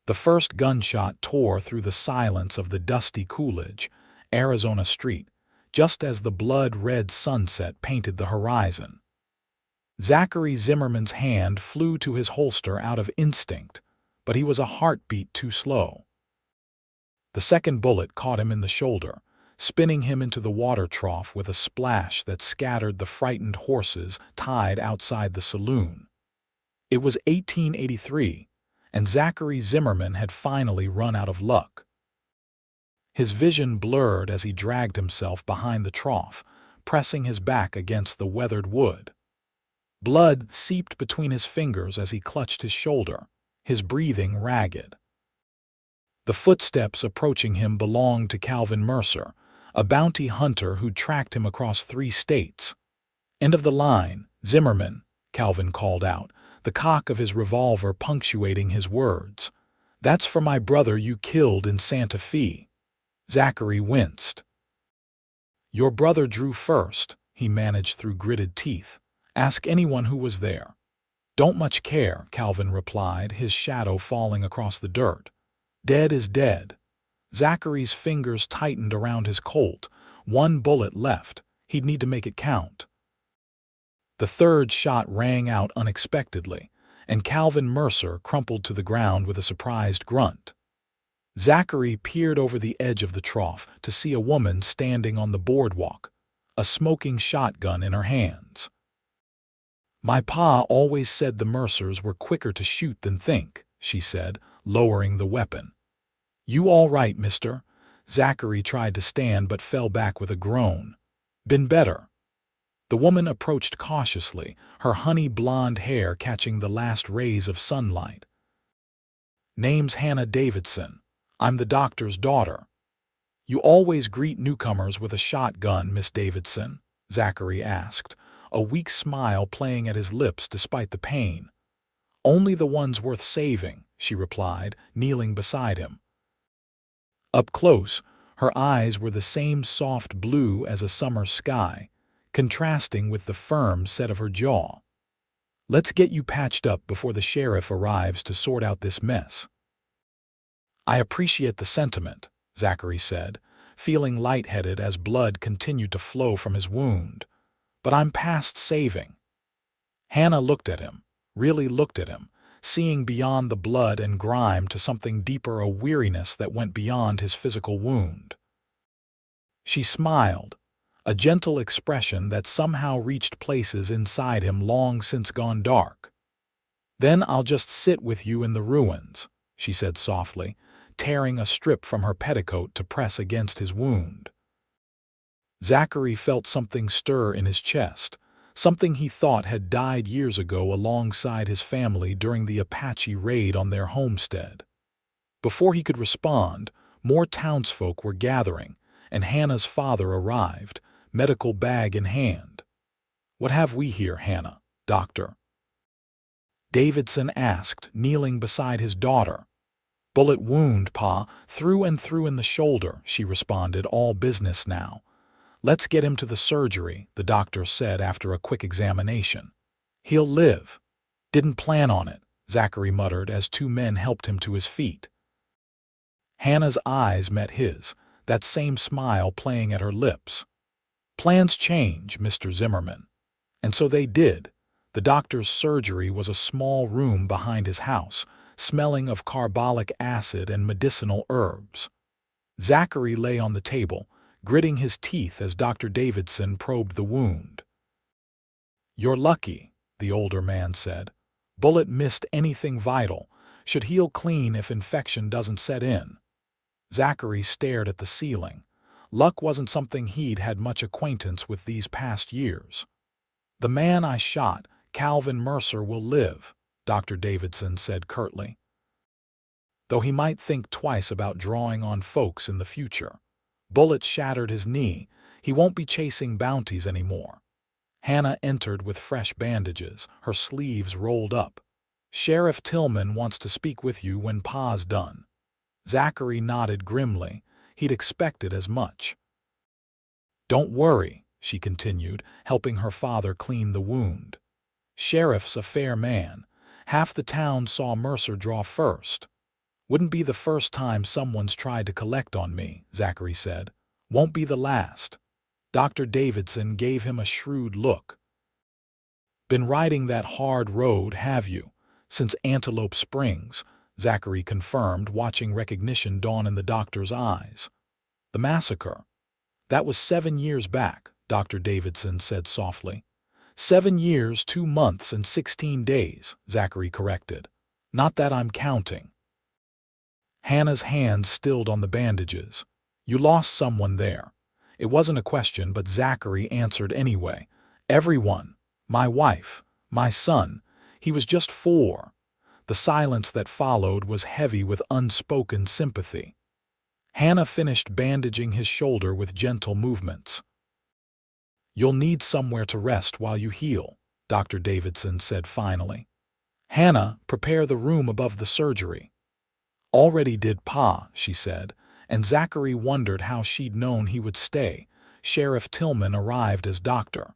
The first gunshot tore through the silence of the dusty Coolidge, Arizona street, just as the blood-red sunset painted the horizon. Zachary Zimmerman's hand flew to his holster out of instinct, but he was a heartbeat too slow. The second bullet caught him in the shoulder, spinning him into the water trough with a splash that scattered the frightened horses tied outside the saloon. It was 1883, and Zachary Zimmerman had finally run out of luck. His vision blurred as he dragged himself behind the trough, pressing his back against the weathered wood. Blood seeped between his fingers as he clutched his shoulder, his breathing ragged. The footsteps approaching him belonged to Calvin Mercer, a bounty hunter who'd tracked him across 3 states. "End of the line, Zimmerman," Calvin called out, the cock of his revolver punctuating his words. "That's for my brother you killed in Santa Fe." Zachary winced. "Your brother drew first," he managed through gritted teeth. "Ask anyone who was there." "Don't much care," Calvin replied, his shadow falling across the dirt. "Dead is dead." Zachary's fingers tightened around his Colt. 1 bullet left. He'd need to make it count. The third shot rang out unexpectedly, and Calvin Mercer crumpled to the ground with a surprised grunt. Zachary peered over the edge of the trough to see a woman standing on the boardwalk, a smoking shotgun in her hands. "My pa always said the Mercers were quicker to shoot than think," she said, lowering the weapon. "You all right, mister?" Zachary tried to stand but fell back with a groan. "Been better." The woman approached cautiously, her honey blonde hair catching the last rays of sunlight. "Name's Hannah Davidson. I'm the doctor's daughter." "You always greet newcomers with a shotgun, Miss Davidson?" Zachary asked, a weak smile playing at his lips despite the pain. "Only the ones worth saving," she replied, kneeling beside him. Up close, her eyes were the same soft blue as a summer sky, contrasting with the firm set of her jaw. "Let's get you patched up before the sheriff arrives to sort out this mess." "I appreciate the sentiment," Zachary said, feeling lightheaded as blood continued to flow from his wound. "But I'm past saving." Hannah looked at him, really looked at him, seeing beyond the blood and grime to something deeper, a weariness that went beyond his physical wound. She smiled, a gentle expression that somehow reached places inside him long since gone dark. "Then I'll just sit with you in the ruins," she said softly, tearing a strip from her petticoat to press against his wound. Zachary felt something stir in his chest, something he thought had died years ago alongside his family during the Apache raid on their homestead. Before he could respond, more townsfolk were gathering, and Hannah's father arrived, medical bag in hand. "What have we here, Hannah, doctor?" Davidson asked, kneeling beside his daughter. "Bullet wound, Pa, through and through in the shoulder," she responded, all business now. "Let's get him to the surgery," the doctor said after a quick examination. "He'll live." "Didn't plan on it," Zachary muttered as 2 men helped him to his feet. Hannah's eyes met his, that same smile playing at her lips. "Plans change, Mr. Zimmerman." And so they did. The doctor's surgery was a small room behind his house, smelling of carbolic acid and medicinal herbs. Zachary lay on the table, gritting his teeth as Dr. Davidson probed the wound. "You're lucky," the older man said. "Bullet missed anything vital. Should heal clean if infection doesn't set in." Zachary stared at the ceiling. Luck wasn't something he'd had much acquaintance with these past years. "The man I shot, Calvin Mercer, will live," Dr. Davidson said curtly. "Though he might think twice about drawing on folks in the future. Bullet shattered his knee. He won't be chasing bounties anymore." Hannah entered with fresh bandages, her sleeves rolled up. "Sheriff Tillman wants to speak with you when Pa's done." Zachary nodded grimly. He'd expected as much. "Don't worry," she continued, helping her father clean the wound. "Sheriff's a fair man. Half the town saw Mercer draw first." Wouldn't be the first time someone's tried to collect on me, Zachary said. Won't be the last. Dr. Davidson gave him a shrewd look. Been riding that hard road, have you? Since Antelope Springs, Zachary confirmed, watching recognition dawn in the doctor's eyes. The massacre. That was 7 years back, Dr. Davidson said softly. 7 years, 2 months, and 16 days, Zachary corrected. Not that I'm counting. Hannah's hands stilled on the bandages. You lost someone there. It wasn't a question, but Zachary answered anyway. Everyone. My wife. My son. He was just 4. The silence that followed was heavy with unspoken sympathy. Hannah finished bandaging his shoulder with gentle movements. You'll need somewhere to rest while you heal, Dr. Davidson said finally. Hannah, prepare the room above the surgery. Already did, Pa, she said, and Zachary wondered how she'd known he would stay. Sheriff Tillman arrived as doctor.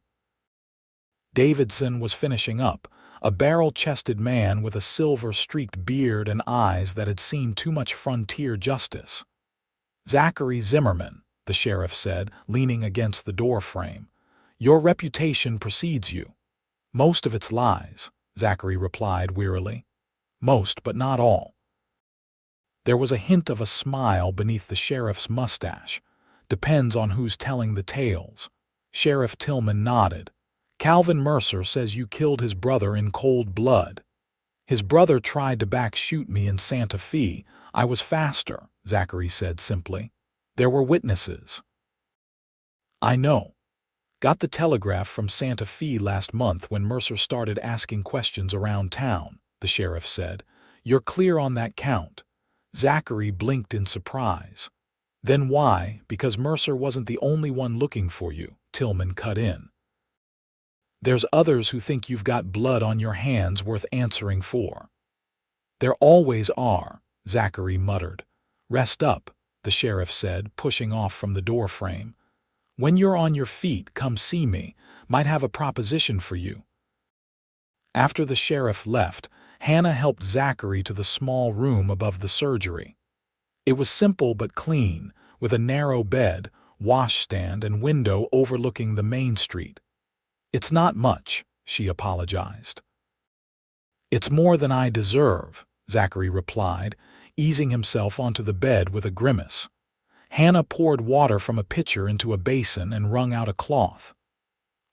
Davidson was finishing up, a barrel-chested man with a silver-streaked beard and eyes that had seen too much frontier justice. Zachary Zimmerman, the sheriff said, leaning against the doorframe. Your reputation precedes you. Most of it's lies, Zachary replied wearily. Most, but not all. There was a hint of a smile beneath the sheriff's mustache. Depends on who's telling the tales. Sheriff Tillman nodded. Calvin Mercer says you killed his brother in cold blood. His brother tried to back-shoot me in Santa Fe. I was faster, Zachary said simply. There were witnesses. I know. Got the telegraph from Santa Fe last month when Mercer started asking questions around town, the sheriff said. You're clear on that count. Zachary blinked in surprise. Then why? Because Mercer wasn't the only one looking for you, Tillman cut in. There's others who think you've got blood on your hands worth answering for. There always are, Zachary muttered. Rest up, the sheriff said, pushing off from the doorframe. When you're on your feet, come see me. Might have a proposition for you. After the sheriff left, Hannah helped Zachary to the small room above the surgery. It was simple but clean, with a narrow bed, washstand, and window overlooking the main street. It's not much, she apologized. It's more than I deserve, Zachary replied, easing himself onto the bed with a grimace. Hannah poured water from a pitcher into a basin and wrung out a cloth.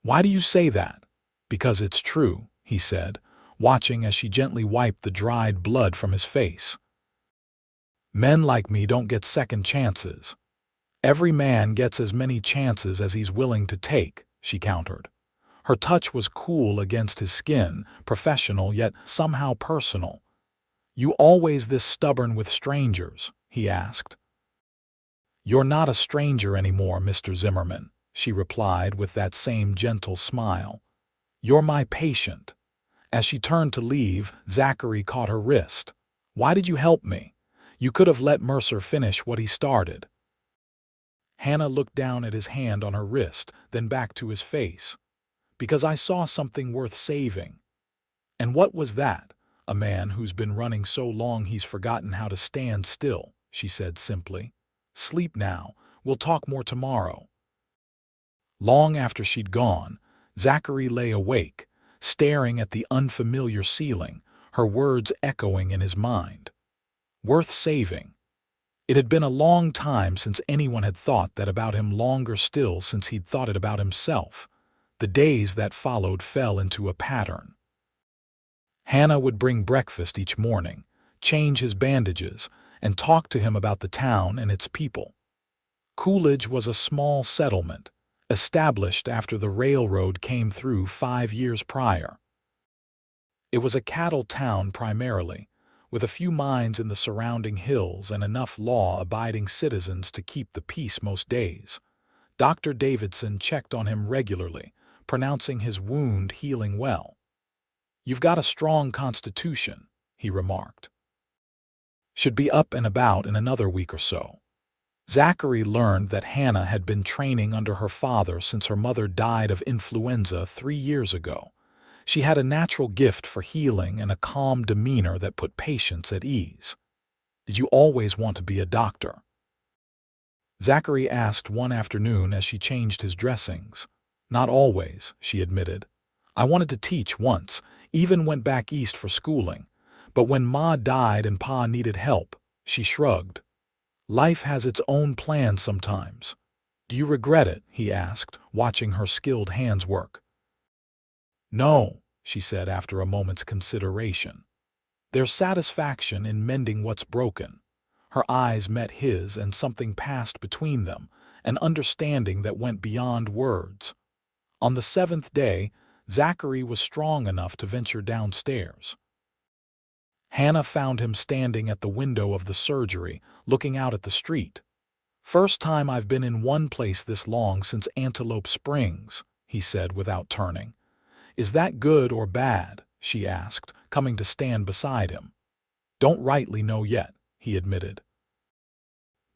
Why do you say that? Because it's true, he said, watching as she gently wiped the dried blood from his face. Men like me don't get second chances. Every man gets as many chances as he's willing to take, she countered. Her touch was cool against his skin, professional yet somehow personal. You always this stubborn with strangers? He asked. You're not a stranger anymore, Mr. Zimmerman, she replied with that same gentle smile. You're my patient. As she turned to leave, Zachary caught her wrist. Why did you help me? You could have let Mercer finish what he started. Hannah looked down at his hand on her wrist, then back to his face. Because I saw something worth saving. And what was that? A man who's been running so long he's forgotten how to stand still, she said simply. Sleep now. We'll talk more tomorrow. Long after she'd gone, Zachary lay awake, staring at the unfamiliar ceiling, her words echoing in his mind. Worth saving. It had been a long time since anyone had thought that about him, longer still since he'd thought it about himself. The days that followed fell into a pattern. Hannah would bring breakfast each morning, change his bandages, and talk to him about the town and its people. Coolidge was a small settlement, established after the railroad came through 5 years prior. It was a cattle town primarily, with a few mines in the surrounding hills and enough law-abiding citizens to keep the peace most days. Dr. Davidson checked on him regularly, pronouncing his wound healing well. You've got a strong constitution, he remarked. Should be up and about in another week or so. Zachary learned that Hannah had been training under her father since her mother died of influenza 3 years ago. She had a natural gift for healing and a calm demeanor that put patients at ease. Did you always want to be a doctor?" Zachary asked one afternoon as she changed his dressings. "Not always," she admitted. "I wanted to teach once, even went back east for schooling. But when Ma died and Pa needed help," she shrugged. "Life has its own plans sometimes." "Do you regret it?" he asked, watching her skilled hands work. "No," she said after a moment's consideration. "There's satisfaction in mending what's broken." Her eyes met his and something passed between them, an understanding that went beyond words. On the seventh day, Zachary was strong enough to venture downstairs. Hannah found him standing at the window of the surgery, looking out at the street. "First time I've been in one place this long since Antelope Springs," he said without turning. "Is that good or bad?" she asked, coming to stand beside him. "Don't rightly know yet," he admitted.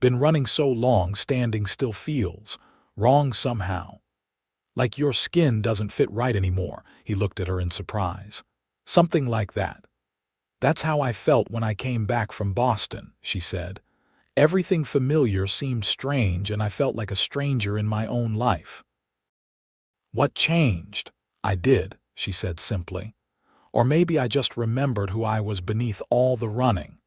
"Been running so long, standing still feels wrong somehow. Like your skin doesn't fit right anymore." He looked at her in surprise. "Something like that." "That's how I felt when I came back from Boston," she said. "Everything familiar seemed strange and I felt like a stranger in my own life." "What changed?" "I did," she said simply. "Or maybe I just remembered who I was beneath all the running."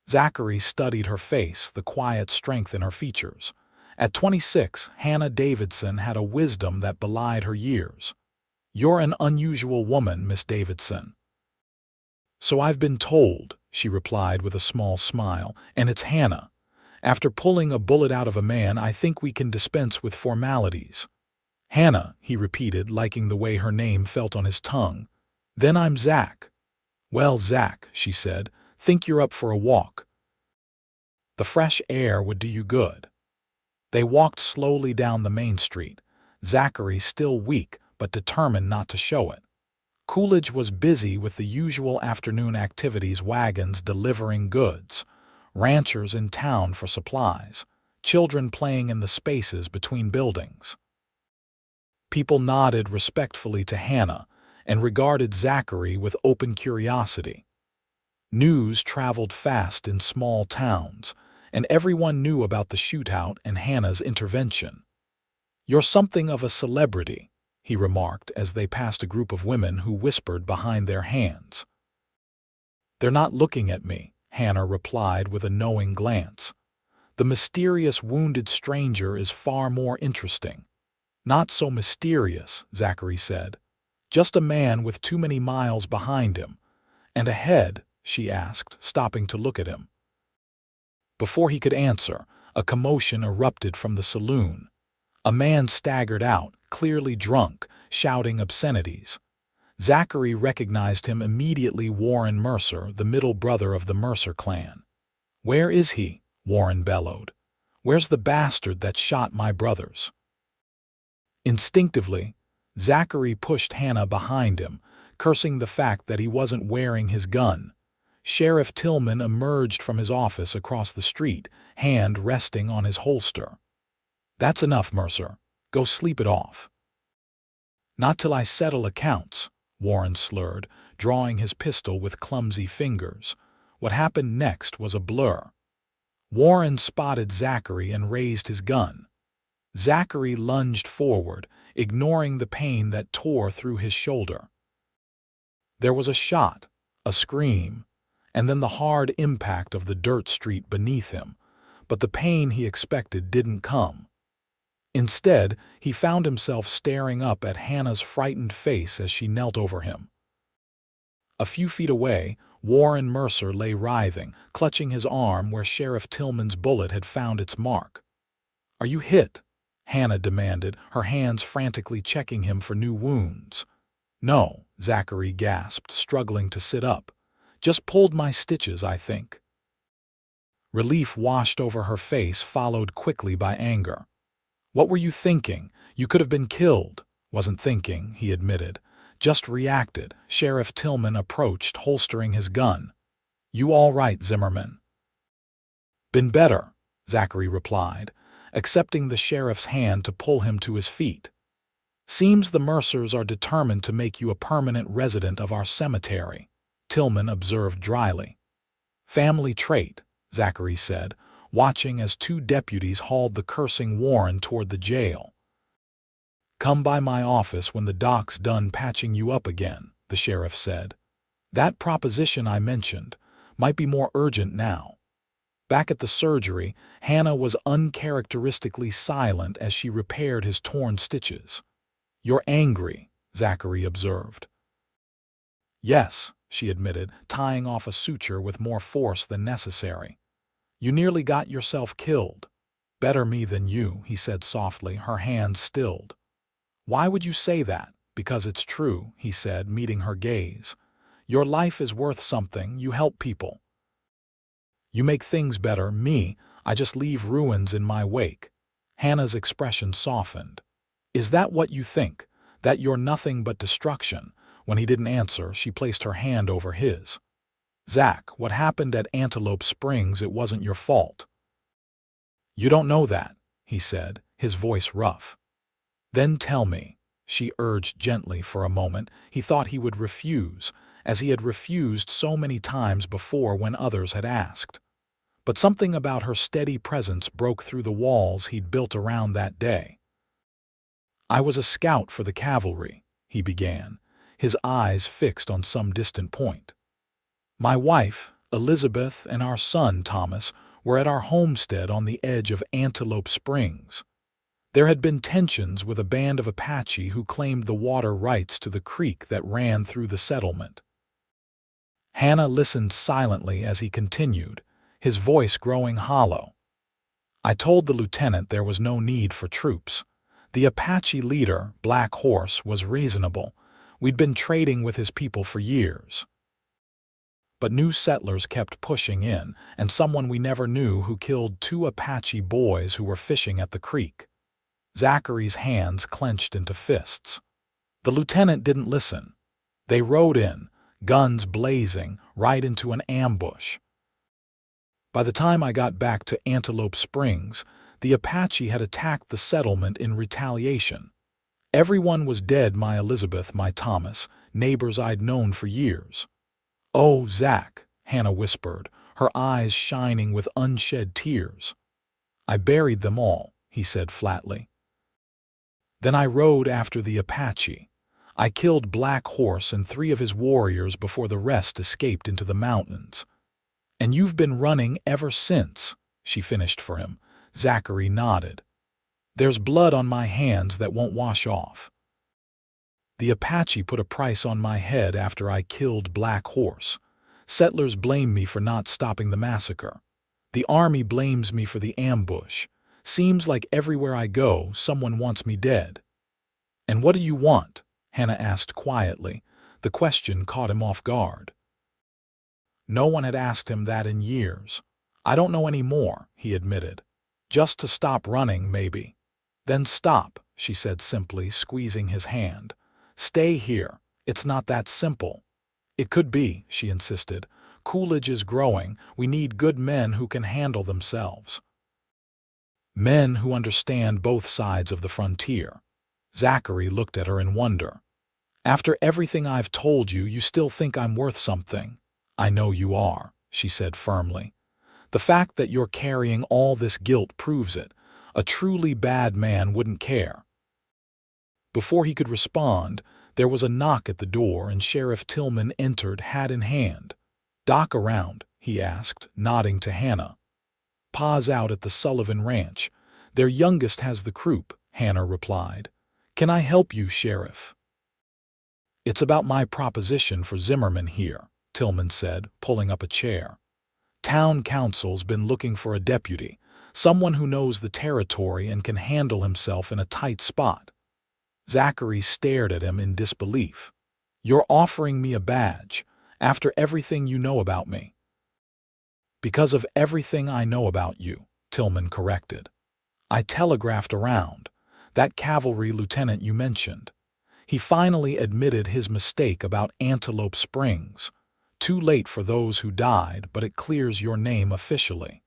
Zachary studied her face, the quiet strength in her features. At 26, Hannah Davidson had a wisdom that belied her years. "You're an unusual woman, Miss Davidson." "So I've been told," she replied with a small smile, "and it's Hannah. After pulling a bullet out of a man, I think we can dispense with formalities." "Hannah," he repeated, liking the way her name felt on his tongue. "Then I'm Zach." "Well, Zach," she said, "think you're up for a walk. The fresh air would do you good." They walked slowly down the main street, Zachary still weak but determined not to show it. Coolidge was busy with the usual afternoon activities: wagons delivering goods, ranchers in town for supplies, children playing in the spaces between buildings. People nodded respectfully to Hannah and regarded Zachary with open curiosity. News traveled fast in small towns, and everyone knew about the shootout and Hannah's intervention. "You're something of a celebrity," he remarked as they passed a group of women who whispered behind their hands. "They're not looking at me," Hannah replied with a knowing glance. "The mysterious wounded stranger is far more interesting." "Not so mysterious," Zachary said. "Just a man with too many miles behind him." "And ahead?" she asked, stopping to look at him. Before he could answer, a commotion erupted from the saloon. A man staggered out, clearly drunk, shouting obscenities. Zachary recognized him immediately: Warren Mercer, the middle brother of the Mercer clan. "Where is he?" Warren bellowed. "Where's the bastard that shot my brothers?" Instinctively, Zachary pushed Hannah behind him, cursing the fact that he wasn't wearing his gun. Sheriff Tillman emerged from his office across the street, hand resting on his holster. "That's enough, Mercer. Go sleep it off." "Not till I settle accounts," Warren slurred, drawing his pistol with clumsy fingers. What happened next was a blur. Warren spotted Zachary and raised his gun. Zachary lunged forward, ignoring the pain that tore through his shoulder. There was a shot, a scream, and then the hard impact of the dirt street beneath him, but the pain he expected didn't come. Instead, he found himself staring up at Hannah's frightened face as she knelt over him. A few feet away, Warren Mercer lay writhing, clutching his arm where Sheriff Tillman's bullet had found its mark. "Are you hit?" Hannah demanded, her hands frantically checking him for new wounds. "No," Zachary gasped, struggling to sit up. "Just pulled my stitches, I think." Relief washed over her face, followed quickly by anger. "What were you thinking? You could have been killed." "Wasn't thinking," he admitted. "Just reacted." Sheriff Tillman approached, holstering his gun. "You all right, Zimmerman?" "Been better," Zachary replied, accepting the sheriff's hand to pull him to his feet. "Seems the Mercers are determined to make you a permanent resident of our cemetery," Tillman observed dryly. "Family trait," Zachary said, watching as two deputies hauled the cursing Warren toward the jail. "Come by my office when the doc's done patching you up again," the sheriff said. "That proposition I mentioned might be more urgent now." Back at the surgery, Hannah was uncharacteristically silent as she repaired his torn stitches. "You're angry," Zachary observed. "Yes," she admitted, tying off a suture with more force than necessary. "You nearly got yourself killed." "Better me than you," he said softly, her hands stilled. "Why would you say that?" "Because it's true," he said, meeting her gaze. "Your life is worth something. You help people. You make things better. Me, I just leave ruins in my wake." Hannah's expression softened. "Is that what you think? That you're nothing but destruction?" When he didn't answer, she placed her hand over his. "Zach, what happened at Antelope Springs, it wasn't your fault." "You don't know that," he said, his voice rough. "Then tell me," she urged gently. For a moment, he thought he would refuse, as he had refused so many times before when others had asked. But something about her steady presence broke through the walls he'd built around that day. "I was a scout for the cavalry," he began, his eyes fixed on some distant point. "My wife, Elizabeth, and our son, Thomas, were at our homestead on the edge of Antelope Springs. There had been tensions with a band of Apache who claimed the water rights to the creek that ran through the settlement." Hannah listened silently as he continued, his voice growing hollow. "I told the lieutenant there was no need for troops. The Apache leader, Black Horse, was reasonable. We'd been trading with his people for years. But new settlers kept pushing in, and someone we never knew who killed 2 Apache boys who were fishing at the creek." Zachary's hands clenched into fists. "The lieutenant didn't listen. They rode in, guns blazing, right into an ambush. By the time I got back to Antelope Springs, the Apache had attacked the settlement in retaliation. Everyone was dead, my Elizabeth, my Thomas, neighbors I'd known for years." "Oh, Zach," Hannah whispered, her eyes shining with unshed tears. "I buried them all," he said flatly. "Then I rode after the Apache. I killed Black Horse and 3 of his warriors before the rest escaped into the mountains. And you've been running ever since," she finished for him. Zachary nodded. "There's blood on my hands that won't wash off. The Apache put a price on my head after I killed Black Horse. Settlers blame me for not stopping the massacre. The army blames me for the ambush. Seems like everywhere I go, someone wants me dead." "And what do you want?" Hannah asked quietly. The question caught him off guard. No one had asked him that in years. "I don't know any more," he admitted. "Just to stop running, maybe." "Then stop," she said simply, squeezing his hand. "Stay here. It's not that simple." "It could be," she insisted. "Coolidge is growing. We need good men who can handle themselves. Men who understand both sides of the frontier." Zachary looked at her in wonder. "After everything I've told you, you still think I'm worth something?" "I know you are," she said firmly. "The fact that you're carrying all this guilt proves it. A truly bad man wouldn't care." Before he could respond, there was a knock at the door and Sheriff Tillman entered, hat in hand. "Doc around?" he asked, nodding to Hannah. "Pa's out at the Sullivan Ranch. Their youngest has the croup," Hannah replied. "Can I help you, Sheriff?" "It's about my proposition for Zimmerman here," Tillman said, pulling up a chair. "Town council's been looking for a deputy, someone who knows the territory and can handle himself in a tight spot." Zachary stared at him in disbelief. "You're offering me a badge, after everything you know about me?" "Because of everything I know about you," Tillman corrected. "I telegraphed around. That cavalry lieutenant you mentioned. He finally admitted his mistake about Antelope Springs. Too late for those who died, but it clears your name officially."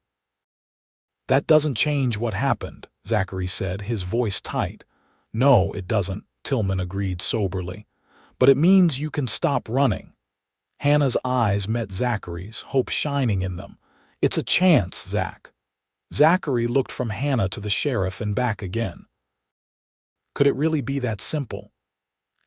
"That doesn't change what happened," Zachary said, his voice tight. "No, it doesn't," Tillman agreed soberly. "But it means you can stop running." Hannah's eyes met Zachary's, hope shining in them. It's a chance, Zach. Zachary looked from Hannah to the sheriff and back again. Could it really be that simple?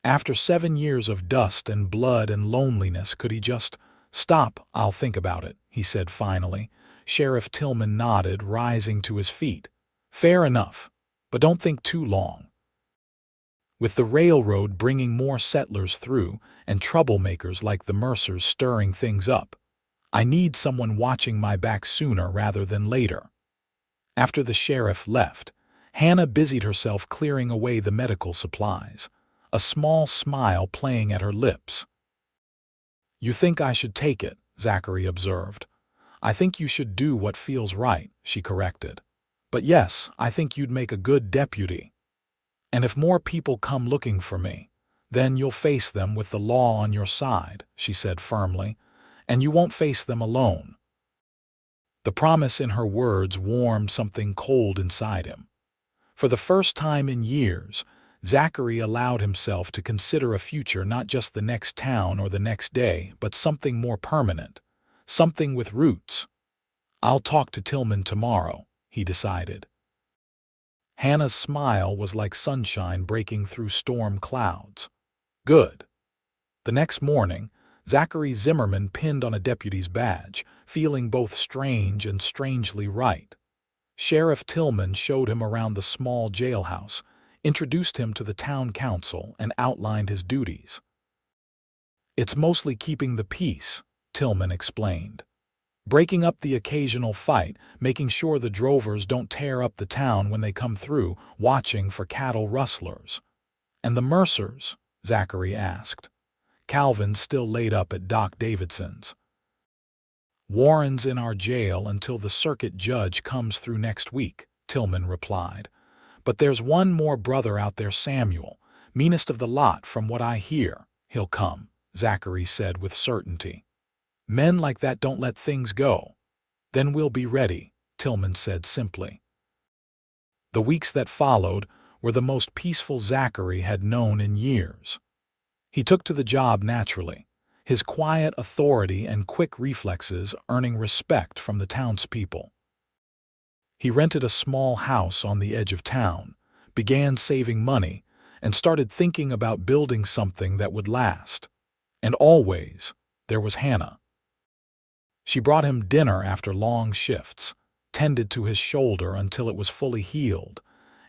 After 7 years of dust and blood and loneliness, could he just stop? I'll think about it, he said finally. Sheriff Tillman nodded, rising to his feet. Fair enough, but don't think too long. With the railroad bringing more settlers through and troublemakers like the Mercers stirring things up, I need someone watching my back sooner rather than later. After the sheriff left, Hannah busied herself clearing away the medical supplies, a small smile playing at her lips. You think I should take it, Zachary observed. I think you should do what feels right, she corrected. But yes, I think you'd make a good deputy. And if more people come looking for me, then you'll face them with the law on your side, she said firmly, and you won't face them alone. The promise in her words warmed something cold inside him. For the first time in years, Zachary allowed himself to consider a future not just the next town or the next day, but something more permanent, something with roots. I'll talk to Tillman tomorrow, he decided. Hannah's smile was like sunshine breaking through storm clouds. Good. The next morning, Zachary Zimmerman pinned on a deputy's badge, feeling both strange and strangely right. Sheriff Tillman showed him around the small jailhouse, introduced him to the town council, and outlined his duties. It's mostly keeping the peace, Tillman explained. Breaking up the occasional fight, making sure the drovers don't tear up the town when they come through, watching for cattle rustlers. And the Mercers? Zachary asked. Calvin's still laid up at Doc Davidson's. Warren's in our jail until the circuit judge comes through next week, Tillman replied. But there's one more brother out there, Samuel, meanest of the lot from what I hear. He'll come, Zachary said with certainty. Men like that don't let things go. Then we'll be ready, Tillman said simply. The weeks that followed were the most peaceful Zachary had known in years. He took to the job naturally, his quiet authority and quick reflexes earning respect from the townspeople. He rented a small house on the edge of town, began saving money, and started thinking about building something that would last. And always, there was Hannah. She brought him dinner after long shifts, tended to his shoulder until it was fully healed,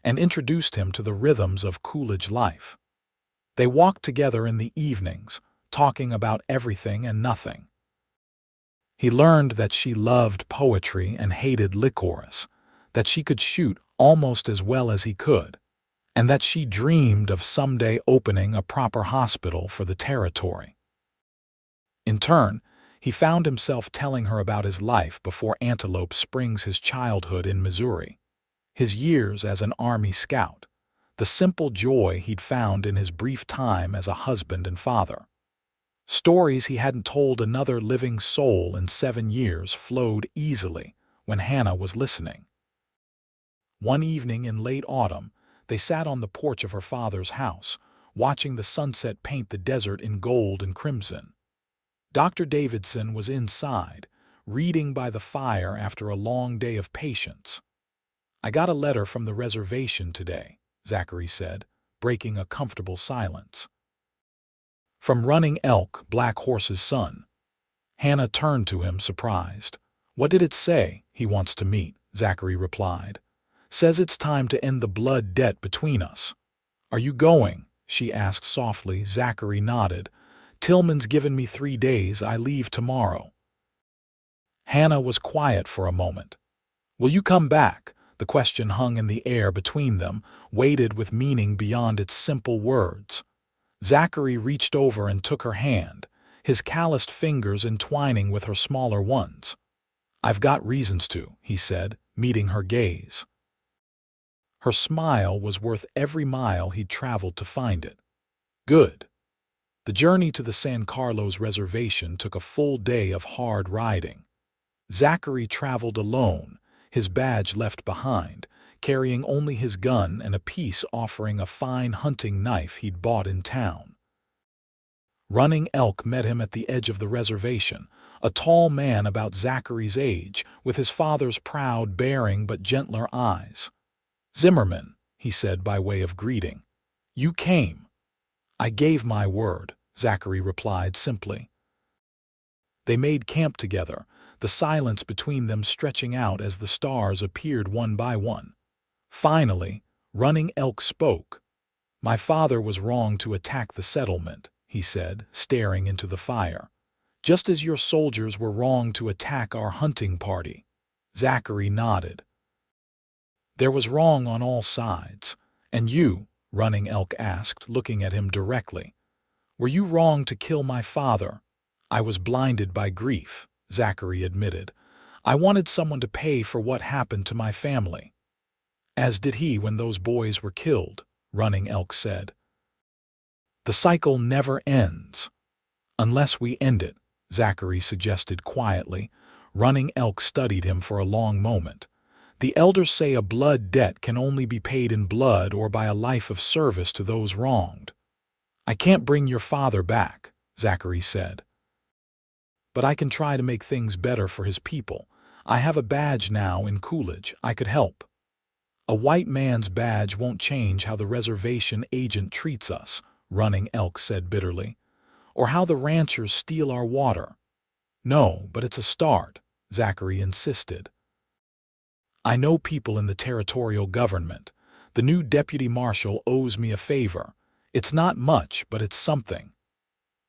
and introduced him to the rhythms of Coolidge life. They walked together in the evenings, talking about everything and nothing. He learned that she loved poetry and hated licorice, that she could shoot almost as well as he could, and that she dreamed of someday opening a proper hospital for the territory. In turn, he found himself telling her about his life before Antelope Springs, his childhood in Missouri, his years as an Army scout, the simple joy he'd found in his brief time as a husband and father. Stories he hadn't told another living soul in 7 years flowed easily when Hannah was listening. One evening in late autumn, they sat on the porch of her father's house, watching the sunset paint the desert in gold and crimson. Dr. Davidson was inside, reading by the fire after a long day of patience. I got a letter from the reservation today, Zachary said, breaking a comfortable silence. From Running Elk, Black Horse's son. Hannah turned to him, surprised. What did it say? He wants to meet, Zachary replied. Says it's time to end the blood debt between us. Are you going? She asked softly. Zachary nodded. Tillman's given me 3 days. I leave tomorrow. Hannah was quiet for a moment. Will you come back? The question hung in the air between them, weighted with meaning beyond its simple words. Zachary reached over and took her hand, his calloused fingers entwining with her smaller ones. I've got reasons to, he said, meeting her gaze. Her smile was worth every mile he'd traveled to find it. Good. The journey to the San Carlos reservation took a full day of hard riding. Zachary traveled alone, his badge left behind, carrying only his gun and a piece offering a fine hunting knife he'd bought in town. Running Elk met him at the edge of the reservation, a tall man about Zachary's age, with his father's proud bearing but gentler eyes. "Zimmerman," he said by way of greeting. "You came." "I gave my word," Zachary replied simply. They made camp together, the silence between them stretching out as the stars appeared one by one. Finally, Running Elk spoke. "My father was wrong to attack the settlement," he said, staring into the fire. "Just as your soldiers were wrong to attack our hunting party." Zachary nodded. "There was wrong on all sides. And you," Running Elk asked, looking at him directly, "were you wrong to kill my father?" "I was blinded by grief," Zachary admitted. "I wanted someone to pay for what happened to my family." "As did he when those boys were killed," Running Elk said. "The cycle never ends." "Unless we end it," Zachary suggested quietly. Running Elk studied him for a long moment. "The elders say a blood debt can only be paid in blood or by a life of service to those wronged." "I can't bring your father back," Zachary said. "But I can try to make things better for his people. I have a badge now in Coolidge. I could help." "A white man's badge won't change how the reservation agent treats us," Running Elk said bitterly, "or how the ranchers steal our water." "No, but it's a start," Zachary insisted. "I know people in the territorial government. The new deputy marshal owes me a favor. It's not much, but it's something."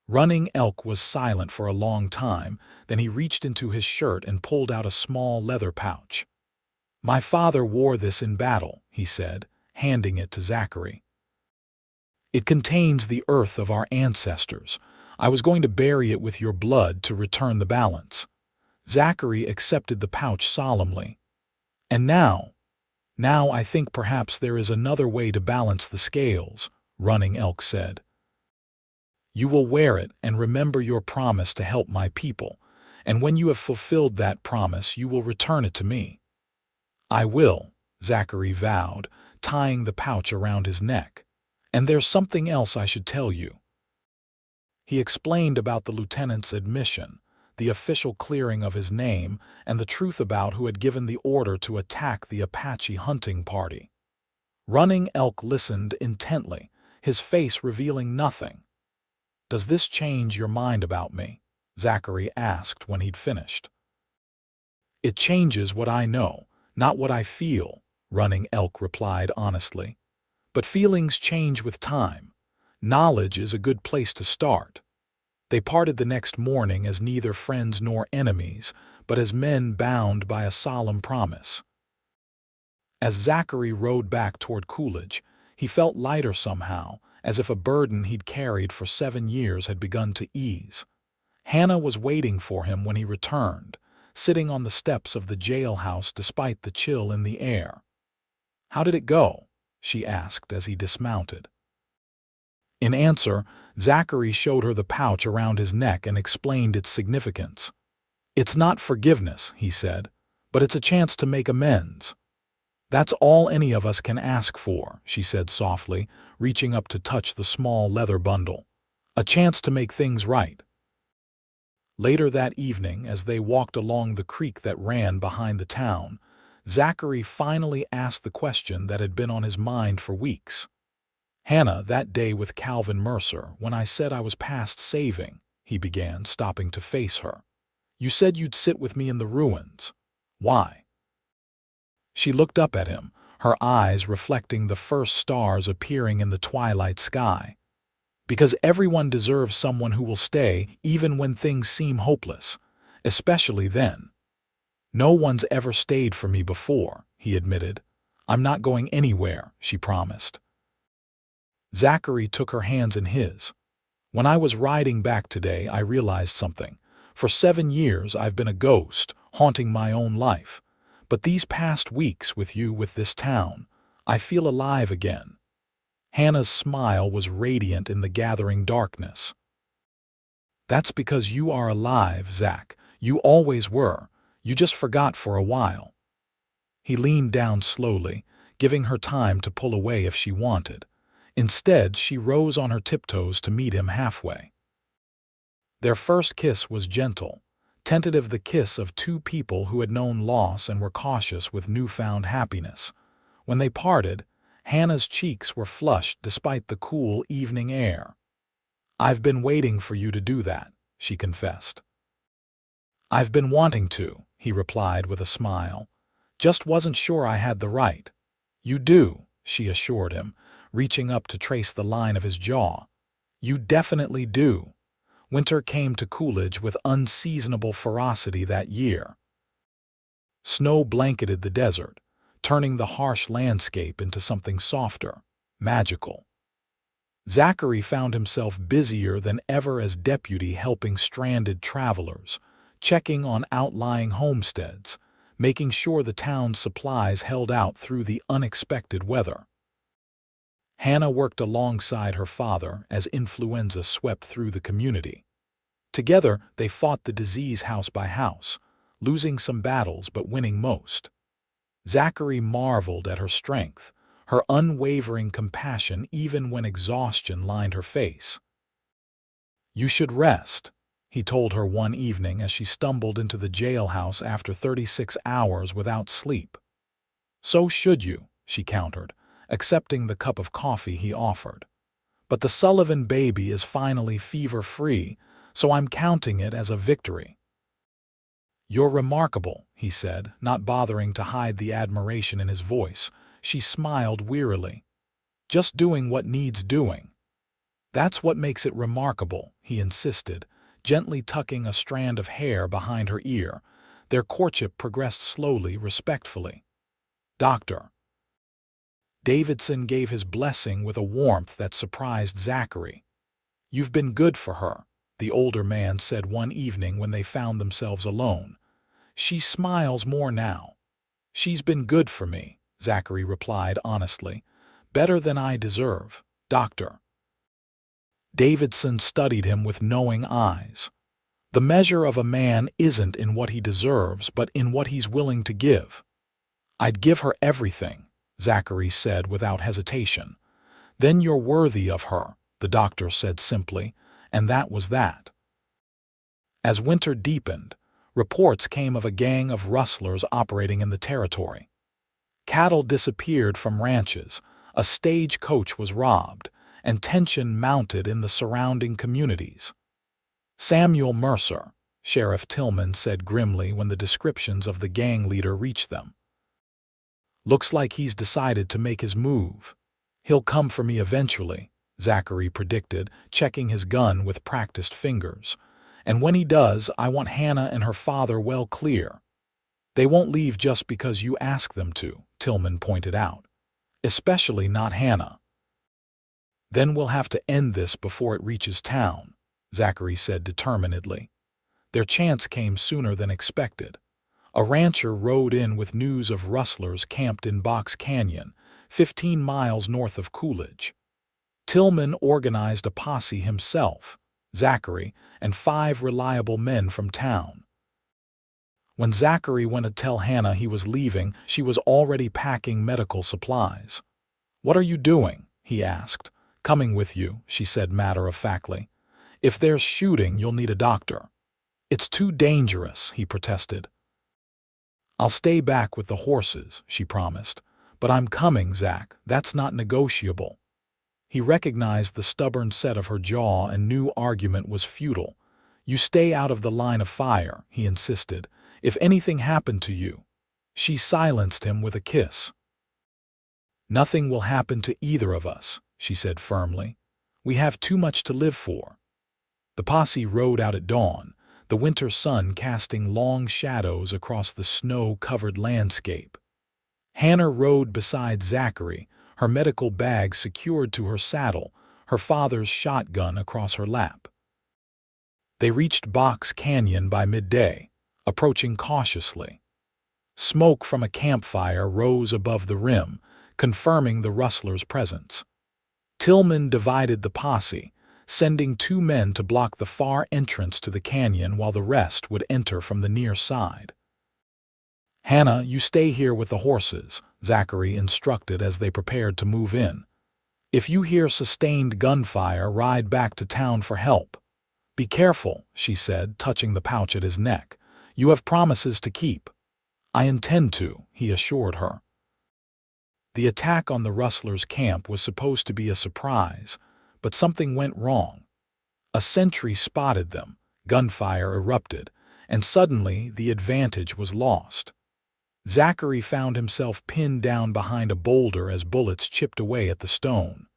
Running Elk was silent for a long time, then he reached into his shirt and pulled out a small leather pouch. "My father wore this in battle," he said, handing it to Zachary. "It contains the earth of our ancestors. I was going to bury it with your blood to return the balance." Zachary accepted the pouch solemnly. "And now I think perhaps there is another way to balance the scales," Running Elk said. "You will wear it and remember your promise to help my people, and when you have fulfilled that promise you will return it to me." "I will," Zachary vowed, tying the pouch around his neck. "And there's something else I should tell you." He explained about the lieutenant's admission, the official clearing of his name, and the truth about who had given the order to attack the Apache hunting party. Running Elk listened intently, his face revealing nothing. "Does this change your mind about me?" Zachary asked when he'd finished. "It changes what I know, not what I feel," Running Elk replied honestly. "But feelings change with time. Knowledge is a good place to start." They parted the next morning as neither friends nor enemies, but as men bound by a solemn promise. As Zachary rode back toward Coolidge, he felt lighter somehow, as if a burden he'd carried for 7 years had begun to ease. Hannah was waiting for him when he returned, sitting on the steps of the jailhouse despite the chill in the air. "How did it go?" she asked as he dismounted. In answer, Zachary showed her the pouch around his neck and explained its significance. "It's not forgiveness," he said, "but it's a chance to make amends." "That's all any of us can ask for," she said softly, reaching up to touch the small leather bundle. "A chance to make things right." Later that evening, as they walked along the creek that ran behind the town, Zachary finally asked the question that had been on his mind for weeks. "Hannah, that day with Calvin Mercer, when I said I was past saving," he began, stopping to face her. "You said you'd sit with me in the ruins. Why?" She looked up at him, her eyes reflecting the first stars appearing in the twilight sky. "Because everyone deserves someone who will stay even when things seem hopeless, especially then." "No one's ever stayed for me before," he admitted. "I'm not going anywhere," she promised. Zachary took her hands in his. "When I was riding back today, I realized something. For 7 years I've been a ghost, haunting my own life. But these past weeks with you, with this town, I feel alive again." Hannah's smile was radiant in the gathering darkness. "That's because you are alive, Zach. You always were. You just forgot for a while." He leaned down slowly, giving her time to pull away if she wanted. Instead, she rose on her tiptoes to meet him halfway. Their first kiss was gentle, tentative the kiss of two people who had known loss and were cautious with newfound happiness. When they parted, Hannah's cheeks were flushed despite the cool evening air. "I've been waiting for you to do that," she confessed. "I've been wanting to," he replied with a smile. "Just wasn't sure I had the right." "You do," she assured him, reaching up to trace the line of his jaw. "You definitely do." Winter came to Coolidge with unseasonable ferocity that year. Snow blanketed the desert, turning the harsh landscape into something softer, magical. Zachary found himself busier than ever as deputy, helping stranded travelers, checking on outlying homesteads, making sure the town's supplies held out through the unexpected weather. Hannah worked alongside her father as influenza swept through the community. Together, they fought the disease house by house, losing some battles but winning most. Zachary marveled at her strength, her unwavering compassion even when exhaustion lined her face. "You should rest," he told her one evening as she stumbled into the jailhouse after 36 hours without sleep. "So should you," she countered, accepting the cup of coffee he offered. "But the Sullivan baby is finally fever-free, so I'm counting it as a victory." "You're remarkable," he said, not bothering to hide the admiration in his voice. She smiled wearily. "Just doing what needs doing." "That's what makes it remarkable," he insisted, gently tucking a strand of hair behind her ear. Their courtship progressed slowly, respectfully. "Doctor." Davidson gave his blessing with a warmth that surprised Zachary. "You've been good for her," the older man said one evening when they found themselves alone. "She smiles more now." "She's been good for me," Zachary replied honestly. "Better than I deserve, Doctor." Davidson studied him with knowing eyes. "The measure of a man isn't in what he deserves, but in what he's willing to give." "I'd give her everything," Zachary said without hesitation. "Then you're worthy of her," the doctor said simply, and that was that. As winter deepened, reports came of a gang of rustlers operating in the territory. Cattle disappeared from ranches, a stagecoach was robbed, and tension mounted in the surrounding communities. "Samuel Mercer," Sheriff Tillman said grimly when the descriptions of the gang leader reached them. "Looks like he's decided to make his move. He'll come for me eventually," Zachary predicted, checking his gun with practiced fingers. "And when he does, I want Hannah and her father well clear." "They won't leave just because you ask them to," Tillman pointed out. "Especially not Hannah." "Then we'll have to end this before it reaches town," Zachary said determinedly. Their chance came sooner than expected. A rancher rode in with news of rustlers camped in Box Canyon, 15 miles north of Coolidge. Tillman organized a posse himself, Zachary, and 5 reliable men from town. When Zachary went to tell Hannah he was leaving, she was already packing medical supplies. "What are you doing?" he asked. "Coming with you," she said matter-of-factly. "If there's shooting, you'll need a doctor." "It's too dangerous," he protested. "I'll stay back with the horses," she promised. "But I'm coming, Zach. That's not negotiable." He recognized the stubborn set of her jaw and knew argument was futile. "You stay out of the line of fire," he insisted. "If anything happened to you." She silenced him with a kiss. "Nothing will happen to either of us," she said firmly. "We have too much to live for." The posse rode out at dawn, the winter sun casting long shadows across the snow-covered landscape. Hannah rode beside Zachary, her medical bag secured to her saddle, her father's shotgun across her lap. They reached Box Canyon by midday, approaching cautiously. Smoke from a campfire rose above the rim, confirming the rustlers' presence. Tillman divided the posse, sending 2 men to block the far entrance to the canyon while the rest would enter from the near side. "Hannah, you stay here with the horses," Zachary instructed as they prepared to move in. "If you hear sustained gunfire, ride back to town for help." "Be careful," she said, touching the pouch at his neck. "You have promises to keep." "I intend to," he assured her. The attack on the rustlers' camp was supposed to be a surprise, but something went wrong. A sentry spotted them, gunfire erupted, and suddenly the advantage was lost. Zachary found himself pinned down behind a boulder as bullets chipped away at the stone.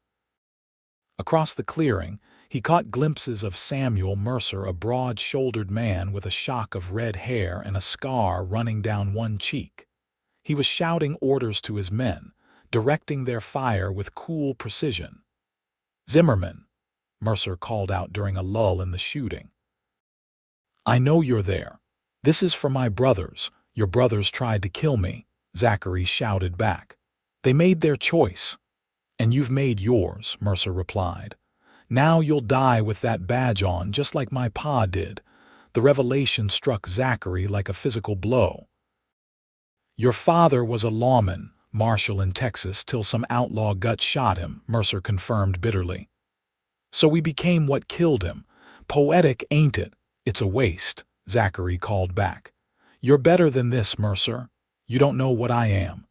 Across the clearing, he caught glimpses of Samuel Mercer, a broad-shouldered man with a shock of red hair and a scar running down one cheek. He was shouting orders to his men, directing their fire with cool precision. "Zimmerman," Mercer called out during a lull in the shooting. "I know you're there. This is for my brothers. Your brothers tried to kill me," Zachary shouted back. "They made their choice." "And you've made yours," Mercer replied. "Now you'll die with that badge on, just like my pa did." The revelation struck Zachary like a physical blow. "Your father was a lawman, marshal in Texas, till some outlaw gut shot him," Mercer confirmed bitterly. "So we became what killed him. Poetic, ain't it?" "It's a waste," Zachary called back. "You're better than this, Mercer. You don't know what I am."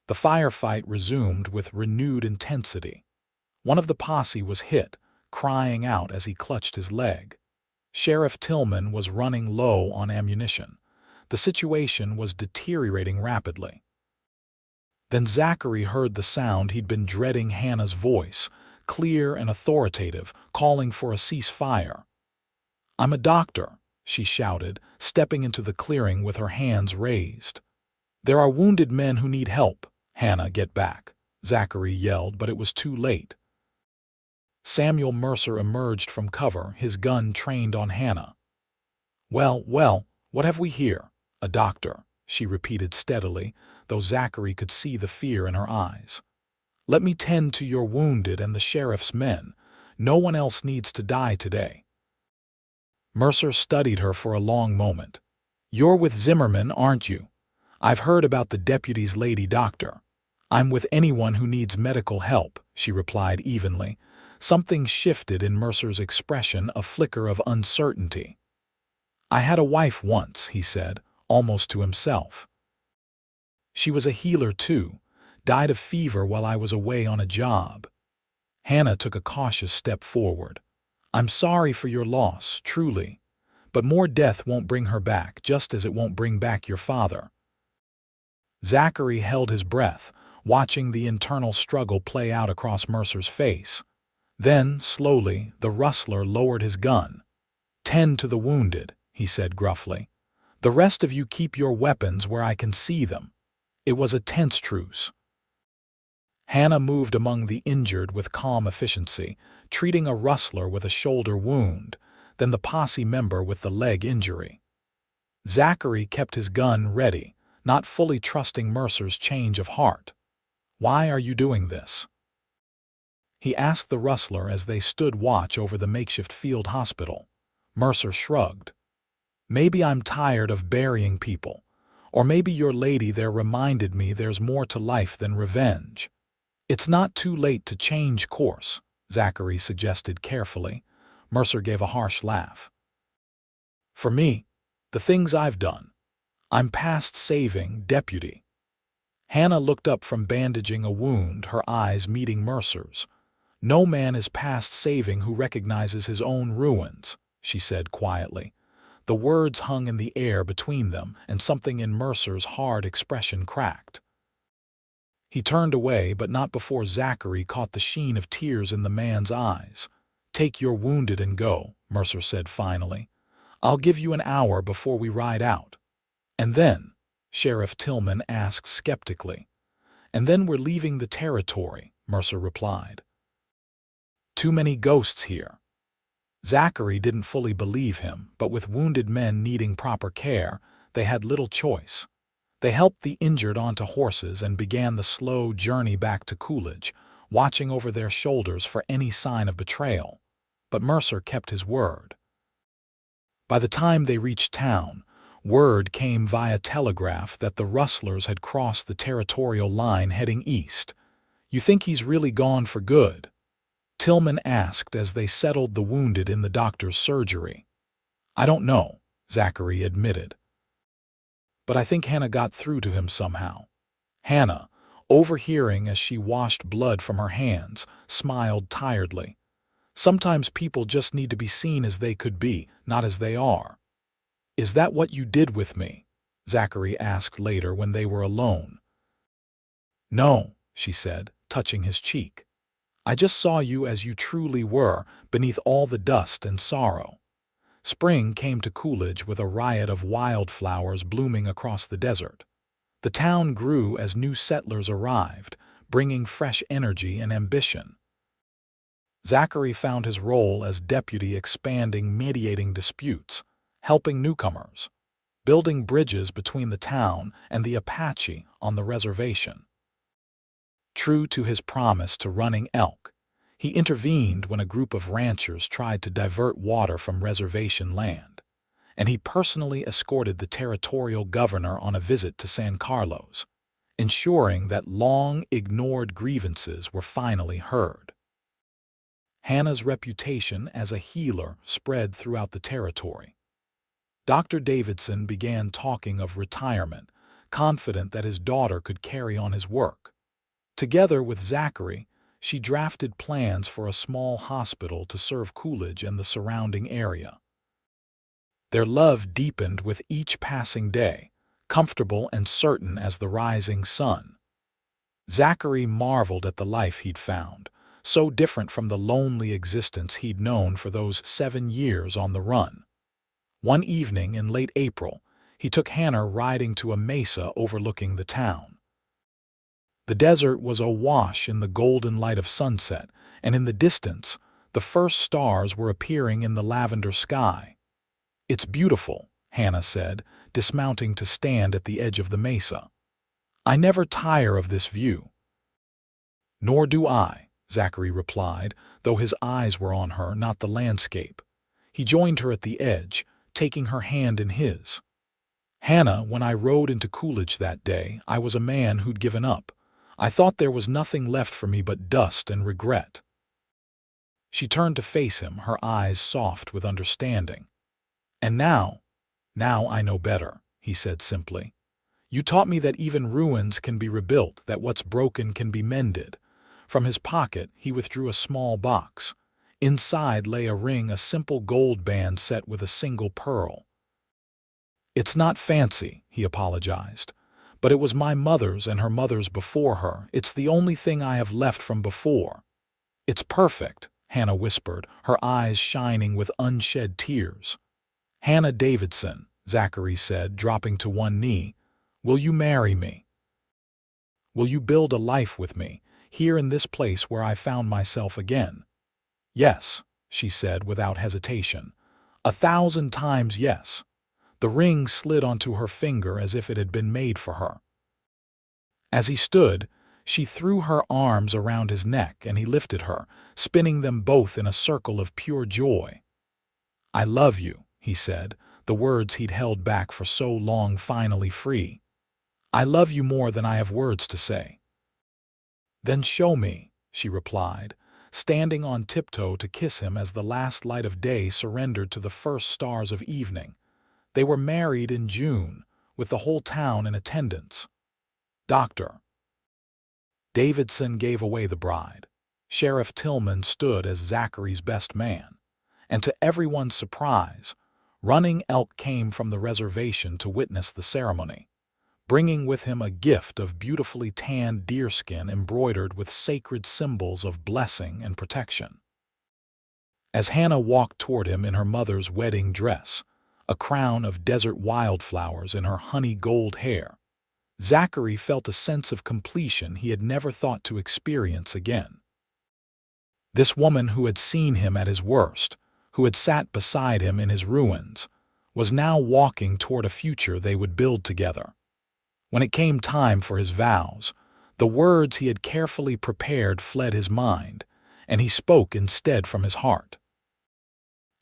The firefight resumed with renewed intensity. One of the posse was hit, crying out as he clutched his leg. Sheriff Tillman was running low on ammunition. The situation was deteriorating rapidly. Then Zachary heard the sound he'd been dreading, Hannah's voice, clear and authoritative, calling for a ceasefire. "I'm a doctor," she shouted, stepping into the clearing with her hands raised. "There are wounded men who need help." "Hannah, get back," Zachary yelled, but it was too late. Samuel Mercer emerged from cover, his gun trained on Hannah. Well, what have we here?" "A doctor," she repeated steadily, though Zachary could see the fear in her eyes. "Let me tend to your wounded and the sheriff's men. No one else needs to die today." Mercer studied her for a long moment. "You're with Zimmerman, aren't you?" "I've heard about the deputy's lady doctor." "I'm with anyone who needs medical help," she replied evenly. Something shifted in Mercer's expression, a flicker of uncertainty. "I had a wife once," he said, almost to himself. "She was a healer too, died of fever while I was away on a job." Hannah took a cautious step forward. "I'm sorry for your loss, truly. But more death won't bring her back, just as it won't bring back your father." Zachary held his breath, watching the internal struggle play out across Mercer's face. Then, slowly, the rustler lowered his gun. "Tend to the wounded," he said gruffly. "The rest of you keep your weapons where I can see them." It was a tense truce. Hannah moved among the injured with calm efficiency, treating a rustler with a shoulder wound, then the posse member with the leg injury. Zachary kept his gun ready, not fully trusting Mercer's change of heart. "Why are you doing this?" he asked the rustler as they stood watch over the makeshift field hospital. Mercer shrugged. "Maybe I'm tired of burying people. Or maybe your lady there reminded me there's more to life than revenge." "It's not too late to change course," Zachary suggested carefully. Mercer gave a harsh laugh. "For me, the things I've done, I'm past saving, deputy." Hannah looked up from bandaging a wound, her eyes meeting Mercer's. "No man is past saving who recognizes his own ruins," she said quietly. The words hung in the air between them, and something in Mercer's hard expression cracked. He turned away, but not before Zachary caught the sheen of tears in the man's eyes. "Take your wounded and go," Mercer said finally. "I'll give you an hour before we ride out." "And then?" Sheriff Tillman asked skeptically. "And then we're leaving the territory," Mercer replied. "Too many ghosts here." Zachary didn't fully believe him, but with wounded men needing proper care, they had little choice. They helped the injured onto horses and began the slow journey back to Coolidge, watching over their shoulders for any sign of betrayal. But Mercer kept his word. By the time they reached town, word came via telegraph that the rustlers had crossed the territorial line heading east. "You think he's really gone for good?" Tillman asked as they settled the wounded in the doctor's surgery. I don't know, Zachary admitted. But I think Hannah got through to him somehow. Hannah, overhearing as she washed blood from her hands, smiled tiredly. Sometimes people just need to be seen as they could be, not as they are. Is that what you did with me? Zachary asked later when they were alone. No, she said, touching his cheek. I just saw you as you truly were, beneath all the dust and sorrow. Spring came to Coolidge with a riot of wildflowers blooming across the desert. The town grew as new settlers arrived, bringing fresh energy and ambition. Zachary found his role as deputy expanding mediating disputes, helping newcomers, building bridges between the town and the Apache on the reservation. True to his promise to running elk, he intervened when a group of ranchers tried to divert water from reservation land, and he personally escorted the territorial governor on a visit to San Carlos, ensuring that long-ignored grievances were finally heard. Hannah's reputation as a healer spread throughout the territory. Dr. Davidson began talking of retirement, confident that his daughter could carry on his work. Together with Zachary, she drafted plans for a small hospital to serve Coolidge and the surrounding area. Their love deepened with each passing day, comfortable and certain as the rising sun. Zachary marveled at the life he'd found, so different from the lonely existence he'd known for those 7 years on the run. One evening in late April, he took Hannah riding to a mesa overlooking the town. The desert was awash in the golden light of sunset, and in the distance, the first stars were appearing in the lavender sky. It's beautiful, Hannah said, dismounting to stand at the edge of the mesa. I never tire of this view. Nor do I, Zachary replied, though his eyes were on her, not the landscape. He joined her at the edge, taking her hand in his. Hannah, when I rode into Coolidge that day, I was a man who'd given up. I thought there was nothing left for me but dust and regret. She turned to face him, her eyes soft with understanding. And now I know better, he said simply. You taught me that even ruins can be rebuilt, that what's broken can be mended. From his pocket, he withdrew a small box. Inside lay a ring, a simple gold band set with a single pearl. It's not fancy, he apologized, but it was my mother's and her mother's before her. It's the only thing I have left from before. It's perfect, Hannah whispered, her eyes shining with unshed tears. Hannah Davidson, Zachary said, dropping to one knee, will you marry me? Will you build a life with me, here in this place where I found myself again? Yes, she said without hesitation. 1,000 times yes. The ring slid onto her finger as if it had been made for her. As he stood, she threw her arms around his neck and he lifted her, spinning them both in a circle of pure joy. I love you, he said, the words he'd held back for so long finally free. I love you more than I have words to say. Then show me, she replied, standing on tiptoe to kiss him as the last light of day surrendered to the first stars of evening. They were married in June, with the whole town in attendance. Dr. Davidson gave away the bride. Sheriff Tillman stood as Zachary's best man. And to everyone's surprise, Running Elk came from the reservation to witness the ceremony, bringing with him a gift of beautifully tanned deerskin embroidered with sacred symbols of blessing and protection. As Hannah walked toward him in her mother's wedding dress, a crown of desert wildflowers in her honey gold hair, Zachary felt a sense of completion he had never thought to experience again. This woman who had seen him at his worst, who had sat beside him in his ruins, was now walking toward a future they would build together. When it came time for his vows, the words he had carefully prepared fled his mind, and he spoke instead from his heart.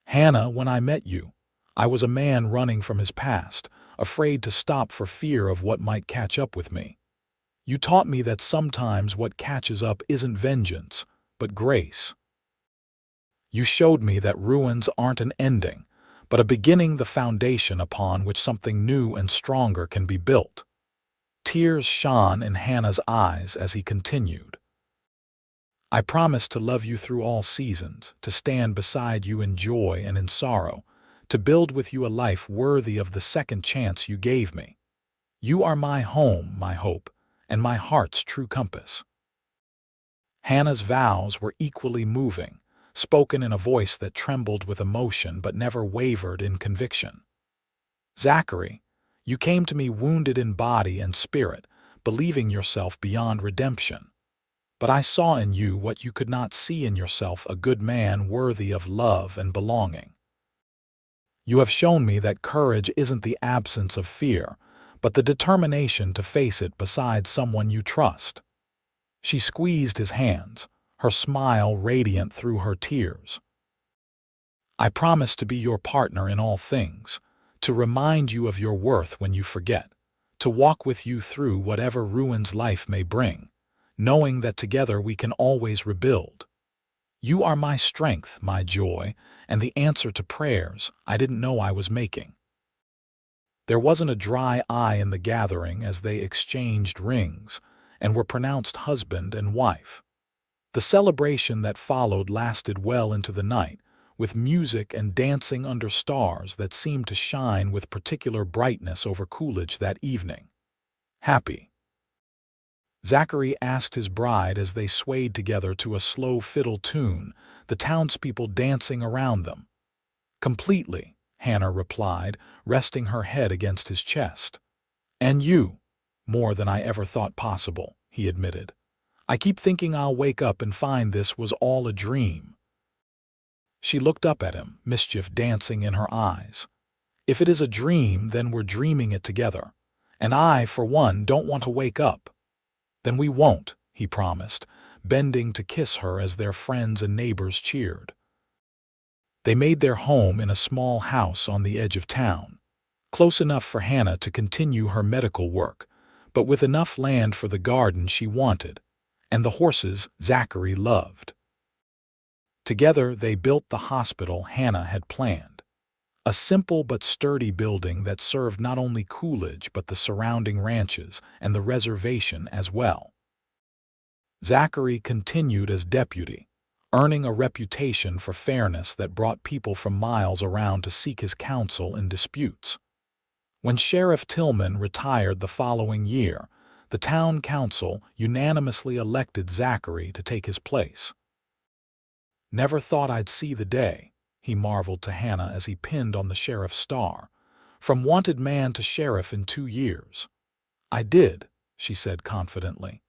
Hannah, when I met you, I was a man running from his past, afraid to stop for fear of what might catch up with me. You taught me that sometimes what catches up isn't vengeance, but grace. You showed me that ruins aren't an ending, but a beginning, the foundation upon which something new and stronger can be built. Tears shone in Hannah's eyes as he continued. I promise to love you through all seasons, to stand beside you in joy and in sorrow, to build with you a life worthy of the second chance you gave me. You are my home, my hope, and my heart's true compass. Hannah's vows were equally moving, spoken in a voice that trembled with emotion but never wavered in conviction. Zachary, you came to me wounded in body and spirit, believing yourself beyond redemption. But I saw in you what you could not see in yourself, a good man worthy of love and belonging. You have shown me that courage isn't the absence of fear, but the determination to face it beside someone you trust. She squeezed his hands, her smile radiant through her tears. I promise to be your partner in all things, to remind you of your worth when you forget, to walk with you through whatever ruins life may bring, knowing that together we can always rebuild. You are my strength, my joy, and the answer to prayers I didn't know I was making. There wasn't a dry eye in the gathering as they exchanged rings and were pronounced husband and wife. The celebration that followed lasted well into the night, with music and dancing under stars that seemed to shine with particular brightness over Coolidge that evening. Happy, Zachary asked his bride as they swayed together to a slow fiddle tune, the townspeople dancing around them. Completely, Hannah replied, resting her head against his chest. And you, more than I ever thought possible, he admitted. I keep thinking I'll wake up and find this was all a dream. She looked up at him, mischief dancing in her eyes. If it is a dream, then we're dreaming it together. And I, for one, don't want to wake up. Then we won't, he promised, bending to kiss her as their friends and neighbors cheered. They made their home in a small house on the edge of town, close enough for Hannah to continue her medical work, but with enough land for the garden she wanted, and the horses Zachary loved. Together they built the hospital Hannah had planned, a simple but sturdy building that served not only Coolidge but the surrounding ranches and the reservation as well. Zachary continued as deputy, earning a reputation for fairness that brought people from miles around to seek his counsel in disputes. When Sheriff Tillman retired the following year, the town council unanimously elected Zachary to take his place. Never thought I'd see the day, he marveled to Hannah as he pinned on the sheriff's star. From wanted man to sheriff in 2 years. I did, she said confidently.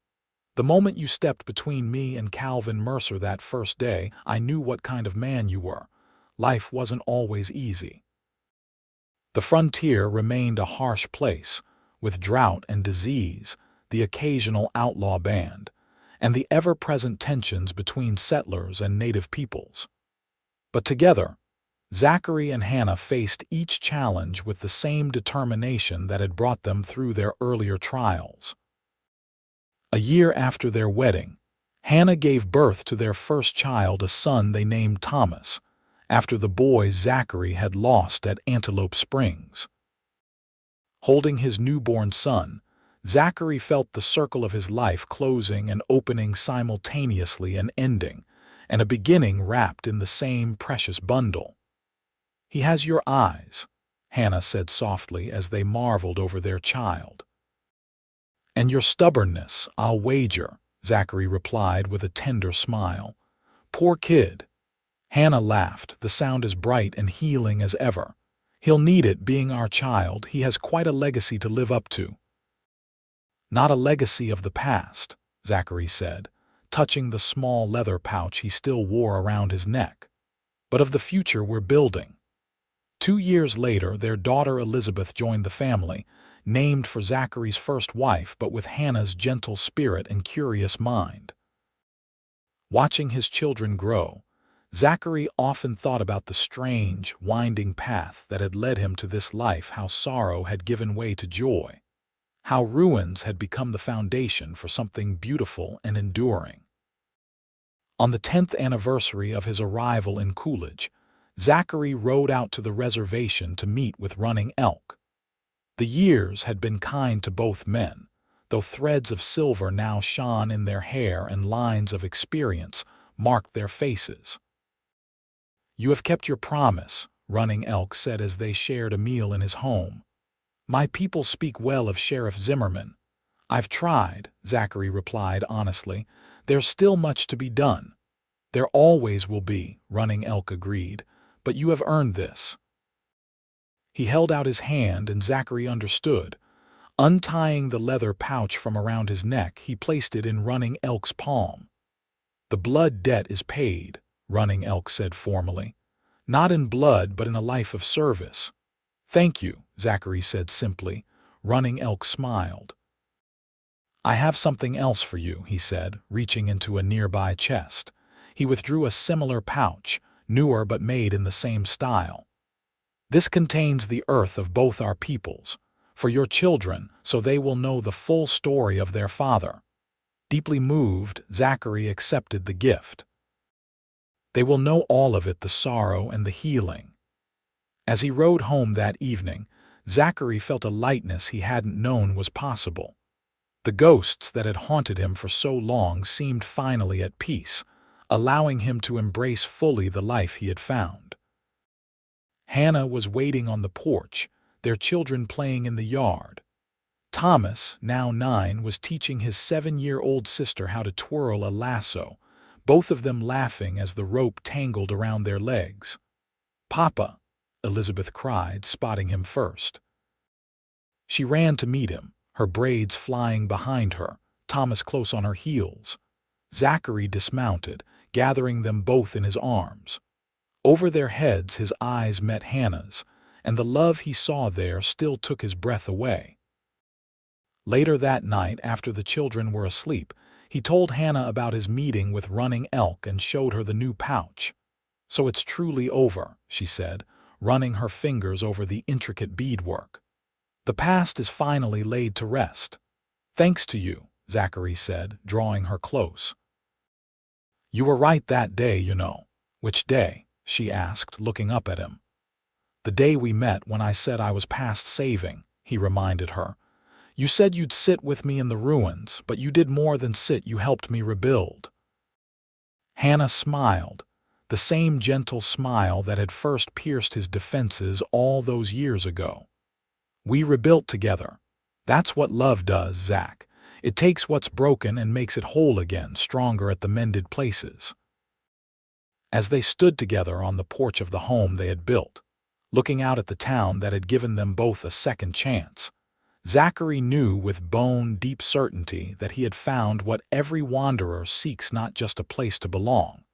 The moment you stepped between me and Calvin Mercer that first day, I knew what kind of man you were. Life wasn't always easy. The frontier remained a harsh place, with drought and disease, the occasional outlaw band, and the ever-present tensions between settlers and native peoples. But together, Zachary and Hannah faced each challenge with the same determination that had brought them through their earlier trials. A year after their wedding, Hannah gave birth to their first child, a son they named Thomas, after the boy Zachary had lost at Antelope Springs. Holding his newborn son, Zachary felt the circle of his life closing and opening simultaneously, an ending, and a beginning wrapped in the same precious bundle. He has your eyes, Hannah said softly as they marveled over their child. And your stubbornness, I'll wager, Zachary replied with a tender smile. Poor kid. Hannah laughed, the sound as bright and healing as ever. He'll need it, being our child. He has quite a legacy to live up to. Not a legacy of the past, Zachary said, touching the small leather pouch he still wore around his neck, but of the future we're building. 2 years later, their daughter Elizabeth joined the family, named for Zachary's first wife but with Hannah's gentle spirit and curious mind. Watching his children grow, Zachary often thought about the strange, winding path that had led him to this life, how sorrow had given way to joy, how ruins had become the foundation for something beautiful and enduring. On the 10th anniversary of his arrival in Coolidge, Zachary rode out to the reservation to meet with Running Elk. The years had been kind to both men, though threads of silver now shone in their hair and lines of experience marked their faces. "You have kept your promise," Running Elk said as they shared a meal in his home. "My people speak well of Sheriff Zimmerman." "I've tried," Zachary replied honestly. "There's still much to be done." "There always will be," Running Elk agreed, "but you have earned this." He held out his hand and Zachary understood. Untying the leather pouch from around his neck, he placed it in Running Elk's palm. "The blood debt is paid," Running Elk said formally. "Not in blood, but in a life of service." "Thank you," Zachary said simply. Running Elk smiled. "I have something else for you," he said, reaching into a nearby chest. He withdrew a similar pouch, newer but made in the same style. "This contains the earth of both our peoples, for your children, so they will know the full story of their father." Deeply moved, Zachary accepted the gift. They will know all of it, the sorrow and the healing. As he rode home that evening, Zachary felt a lightness he hadn't known was possible. The ghosts that had haunted him for so long seemed finally at peace, allowing him to embrace fully the life he had found. Hannah was waiting on the porch, their children playing in the yard. Thomas, now 9, was teaching his 7-year-old sister how to twirl a lasso, both of them laughing as the rope tangled around their legs. "Papa!" Elizabeth cried, spotting him first. She ran to meet him, her braids flying behind her, Thomas close on her heels. Zachary dismounted, gathering them both in his arms. Over their heads his eyes met Hannah's, and the love he saw there still took his breath away. Later that night, after the children were asleep, he told Hannah about his meeting with Running Elk and showed her the new pouch. "So it's truly over," she said, running her fingers over the intricate beadwork. "The past is finally laid to rest." "Thanks to you," Zachary said, drawing her close. "You were right that day, you know." "Which day?" she asked, looking up at him. "The day we met when I said I was past saving," he reminded her. "You said you'd sit with me in the ruins, but you did more than sit, you helped me rebuild." Hannah smiled, the same gentle smile that had first pierced his defenses all those years ago. "We rebuilt together. That's what love does, Zach. It takes what's broken and makes it whole again, stronger at the mended places." As they stood together on the porch of the home they had built, looking out at the town that had given them both a second chance, Zachary knew with bone-deep certainty that he had found what every wanderer seeks, not just a place to belong,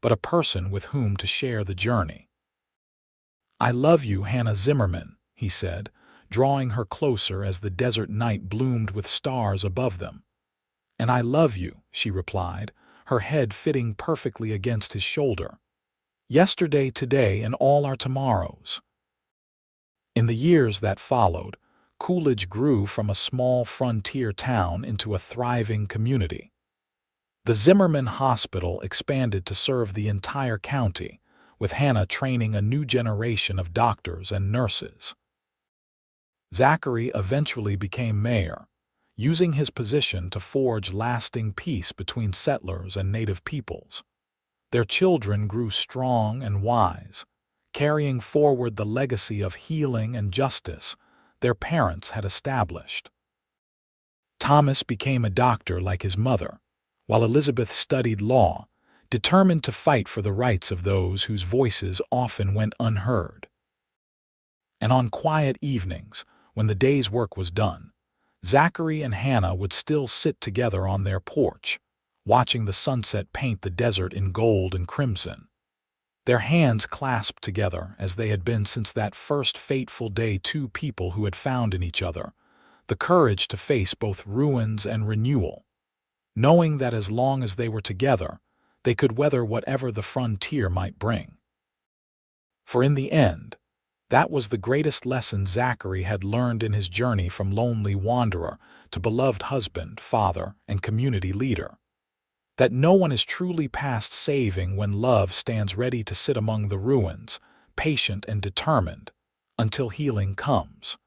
but a person with whom to share the journey. "I love you, Hannah Zimmerman," he said, drawing her closer as the desert night bloomed with stars above them. "And I love you," she replied, her head fitting perfectly against his shoulder. "Yesterday, today, and all our tomorrows." In the years that followed, Coolidge grew from a small frontier town into a thriving community. The Zimmerman Hospital expanded to serve the entire county, with Hannah training a new generation of doctors and nurses. Zachary eventually became mayor, using his position to forge lasting peace between settlers and native peoples. Their children grew strong and wise, carrying forward the legacy of healing and justice their parents had established. Thomas became a doctor like his mother, while Elizabeth studied law, determined to fight for the rights of those whose voices often went unheard. And on quiet evenings, when the day's work was done, Zachary and Hannah would still sit together on their porch, watching the sunset paint the desert in gold and crimson. Their hands clasped together as they had been since that first fateful day, two people who had found in each other the courage to face both ruins and renewal, knowing that as long as they were together, they could weather whatever the frontier might bring. For in the end, that was the greatest lesson Zachary had learned in his journey from lonely wanderer to beloved husband, father, and community leader. that no one is truly past saving when love stands ready to sit among the ruins, patient and determined, until healing comes.